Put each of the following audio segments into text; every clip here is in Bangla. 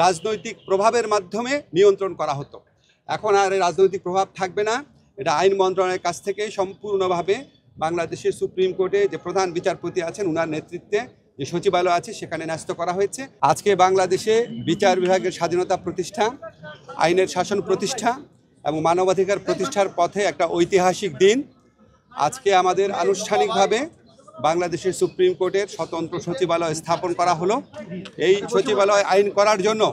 রাজনৈতিক প্রভাবের মাধ্যমে নিয়ন্ত্রণ করা হতো। এখন আর রাজনৈতিক প্রভাব থাকবে না। এটা আইন মন্ত্রণালয়ের কাছ থেকে সম্পূর্ণভাবে বাংলাদেশের সুপ্রিম কোর্টে যে প্রধান বিচারপতি আছেন ওনার নেতৃত্বে যে সচিবালয় আছে সেখানে ন্যস্ত করা হয়েছে। আজকে বাংলাদেশে বিচার বিভাগের স্বাধীনতা প্রতিষ্ঠা, আইনের শাসন প্রতিষ্ঠা এবং মানবাধিকার প্রতিষ্ঠার পথে একটা ঐতিহাসিক দিন। আজকে আমাদের আনুষ্ঠানিকভাবে বাংলাদেশের সুপ্রিম কোর্টের স্বতন্ত্র সচিবালয় স্থাপন করা হলো। এই সচিবালয় আইন করার জন্য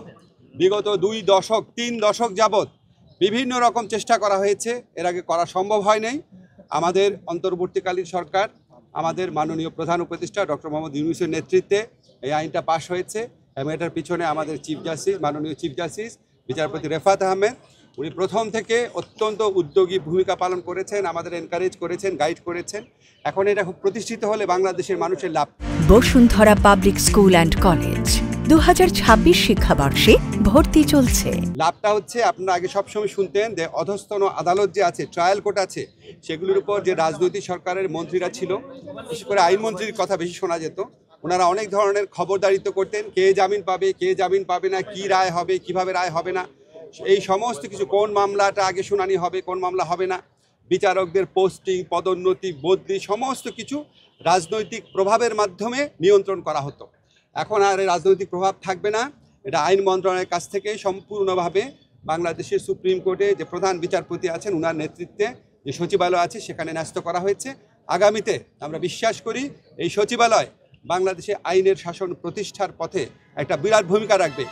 বিগত 3 দশক যাবৎ বিভিন্ন রকম চেষ্টা করা হয়েছে। এর আগে করা সম্ভব হয় নাই। আমাদের অন্তর্বর্তীকালীন সরকার, আমাদের মাননীয় প্রধান উপদেষ্টা ডক্টর মোহাম্মদ ইউনূসের নেতৃত্বে এই আইনটা পাশ হয়েছে এবং এটার পিছনে আমাদের চিফ জাস্টিস, মাননীয় চিফ জাস্টিস বিচারপতি রেফাত আহমেদ, উনি প্রথম থেকে অত্যন্ত উদ্যোগী ভূমিকা পালন করেছেন, আমাদের এনকারেজ করেছেন, গাইড করেছেন। এখন এটা খুব প্রতিষ্ঠিত হলে বাংলাদেশের মানুষের লাভ। Bashundhara public school and college 2026 শিক্ষাবর্ষে ভর্তি চলছে। লাভটা হচ্ছে, আপনারা আগে সবসময় শুনতেন যে অধস্তন আদালত যে আছে, ট্রায়াল কোর্ট আছে, সেগুলোর উপর যে রাজনৈতিক সরকারের মন্ত্রীরা ছিল, বিশেষ করে আইনমন্ত্রীর কথা বেশি শোনা যেত। ওনারা অনেক ধরনের খবরদারিত্ব করতেন, কে জামিন পাবে, কে জামিন পাবে না, কি রায় হবে, কিভাবে রায় হবে না, এই সমস্ত কিছু, কোন মামলাটা আগে শুনানি হবে, কোন মামলা হবে না, বিচারকদের পোস্টিং, পদোন্নতি, বদলি, সমস্ত কিছু রাজনৈতিক প্রভাবের মাধ্যমে নিয়ন্ত্রণ করা হতো। এখন আর রাজনৈতিক প্রভাব থাকবে না। এটা আইন মন্ত্রণালয়ের কাছ থেকে সম্পূর্ণভাবে বাংলাদেশের সুপ্রিম কোর্টে যে প্রধান বিচারপতি আছেন ওনার নেতৃত্বে যে সচিবালয় আছে সেখানে ন্যস্ত করা হয়েছে। আগামীতে আমরা বিশ্বাস করি এই সচিবালয় বাংলাদেশে আইনের শাসন প্রতিষ্ঠার পথে একটা বিরাট ভূমিকা রাখবে।